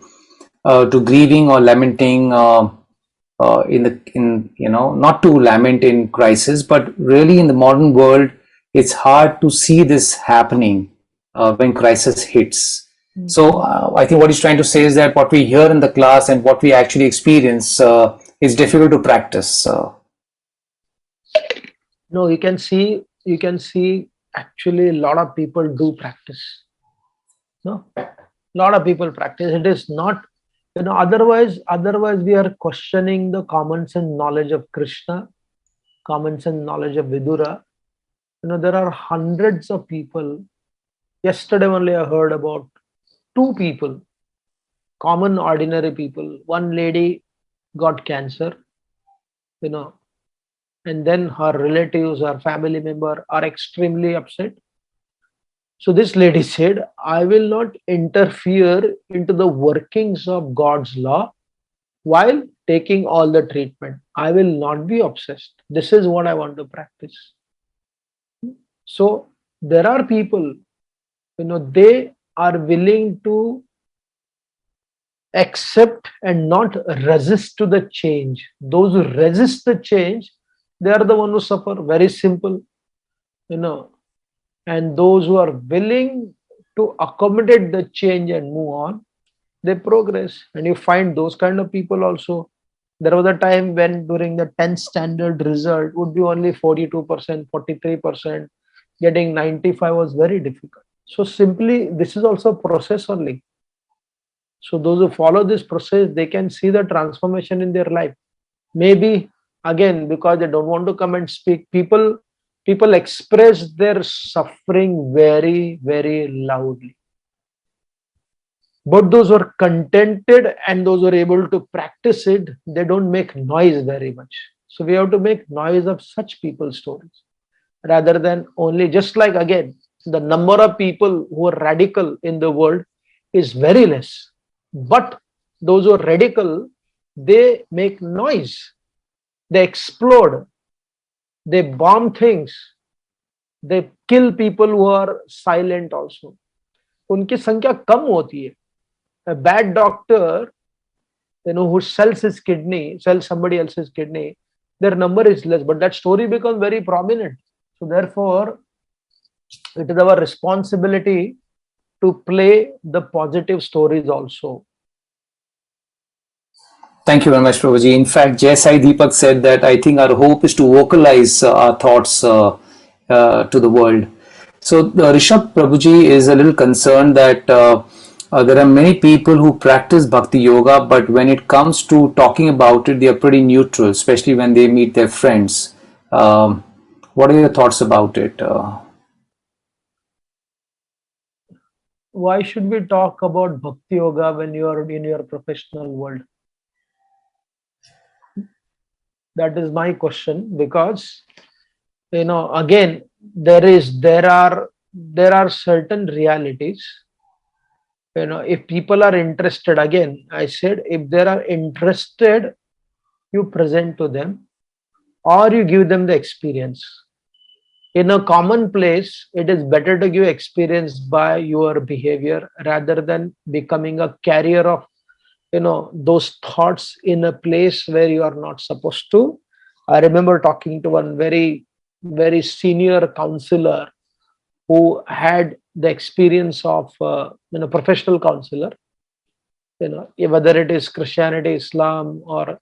to grieving or lamenting not to lament in crisis, but really in the modern world, it's hard to see this happening. when crisis hits. So I think what he's trying to say is that what we hear in the class and what we actually experience is difficult to practice. No, you can see actually a lot of people do practice. No, a lot of people practice. It is not, otherwise we are questioning the common sense knowledge of Krishna, common sense knowledge of Vidura. There are hundreds of people. Yesterday only I heard about two people, common ordinary people. One lady got cancer, and then her relatives or family member are extremely upset. So this lady said, I will not interfere into the workings of God's law while taking all the treatment. I will not be obsessed. This is what I want to practice. So there are people, they are willing to accept and not resist to the change. Those who resist the change, they are the ones who suffer. Very simple, and those who are willing to accommodate the change and move on, they progress. And you find those kind of people also. There was a time when during the 10th standard result would be only 42%, 43%. Getting 95 was very difficult. So simply, this is also a process only. So those who follow this process, they can see the transformation in their life. Maybe again, because they don't want to come and speak, people express their suffering very, very loudly. But those who are contented and those who are able to practice it, they don't make noise very much. So we have to make noise of such people's stories rather than only, just like again, the number of people who are radical in the world is very less. But those who are radical, they make noise, they explode, they bomb things, they kill people who are silent also. उनकी संख्या कम होती है. A bad doctor, who sells somebody else's kidney, their number is less, but that story becomes very prominent. So therefore, it is our responsibility to play the positive stories also. Thank you very much, Prabhuji. In fact, Jai Sai Deepak said that I think our hope is to vocalize our thoughts to the world. So Rishabh Prabhuji is a little concerned that there are many people who practice Bhakti Yoga, but when it comes to talking about it, they are pretty neutral, especially when they meet their friends. What are your thoughts about it? Why should we talk about Bhakti Yoga when you are in your professional world? That is my question, because again, there are certain realities. If people are interested, again I said, if they are interested, you present to them or you give them the experience. In a common place, it is better to give experience by your behavior rather than becoming a carrier of those thoughts in a place where you are not supposed to. I remember talking to one very, very senior counselor who had the experience of professional counselor, whether it is Christianity, Islam, or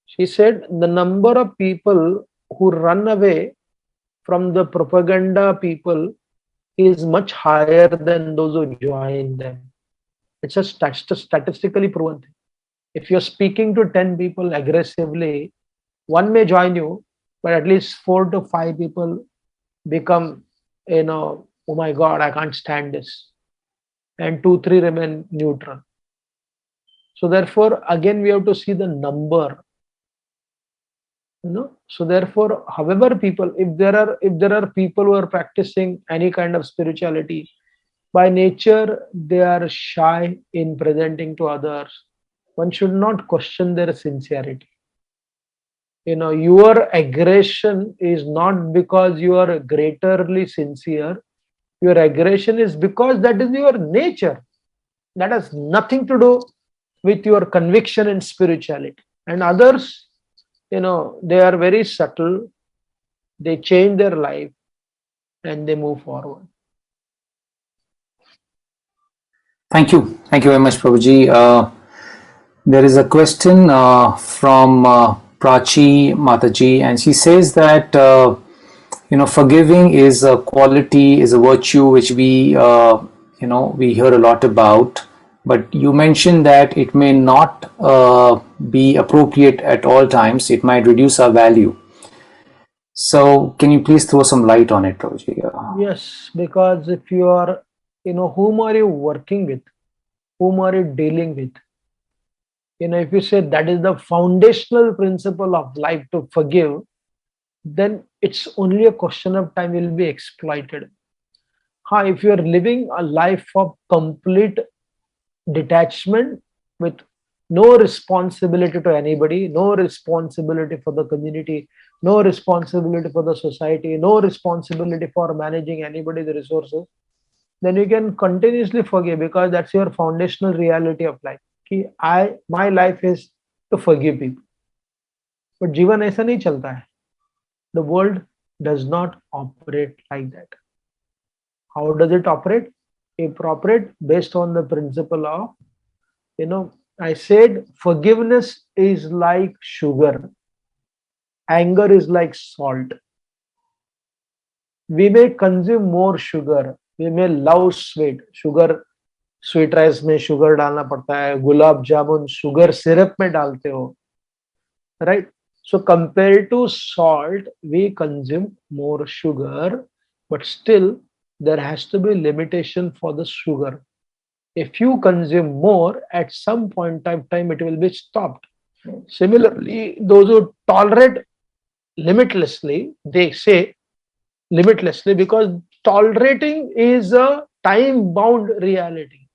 she said the number of people who run away from the propaganda people is much higher than those who join them. It's a statistically proven thing. If you're speaking to 10 people aggressively, one may join you, but at least 4 to 5 people become, oh my God, I can't stand this. And 2, 3 remain neutral. So therefore, again, we have to see the number. So therefore, however people, if there are people who are practicing any kind of spirituality, by nature, they are shy in presenting to others. One should not question their sincerity. Your aggression is not because you are greaterly sincere. Your aggression is because that is your nature. That has nothing to do with your conviction in spirituality. And others, they are very subtle. They change their life and they move forward. Thank you. Thank you very much, Prabhuji. There is a question from Prachi Mataji, and she says that forgiving is a quality, is a virtue which we we hear a lot about, but you mentioned that it may not be appropriate at all times. It might reduce our value. So can you please throw some light on it, Prabhuji? Yes, because if you are, whom are you working with? Whom are you dealing with? If you say that is the foundational principle of life to forgive, then it's only a question of time will be exploited. If you are living a life of complete detachment with no responsibility to anybody, no responsibility for the community, no responsibility for the society, no responsibility for managing anybody's resources, then you can continuously forgive, because that's your foundational reality of life. My life is to forgive people. But जीवन ऐसा नहीं चलता है. The world does not operate like that. How does it operate? It operates based on the principle of, I said forgiveness is like sugar. Anger is like salt. We may consume more sugar. We may love sweet. Sugar, sweet rice में sugar डालना पड़ता है. Gulab jamun sugar syrup में डालते हो. Right? So compared to salt, we consume more sugar, but still there has to be limitation for the sugar. If you consume more, at some point of time it will be stopped. Similarly, those who tolerate limitlessly, they say limitlessly, because tolerating is a time-bound reality.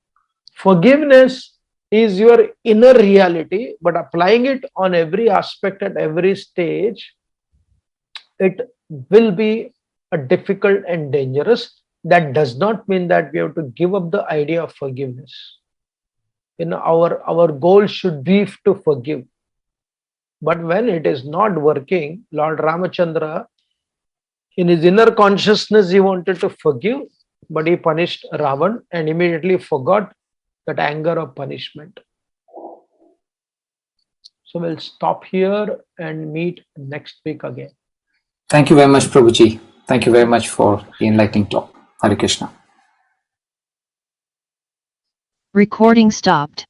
Forgiveness is your inner reality, but applying it on every aspect at every stage, it will be a difficult and dangerous. That does not mean that we have to give up the idea of forgiveness. Our goal should be to forgive. But when it is not working, Lord Ramachandra, in his inner consciousness, he wanted to forgive, but he punished Ravan and immediately forgot that anger of punishment. So we'll stop here and meet next week again. Thank you very much, Prabhuji. Thank you very much for the enlightening talk. Hare Krishna. Recording stopped.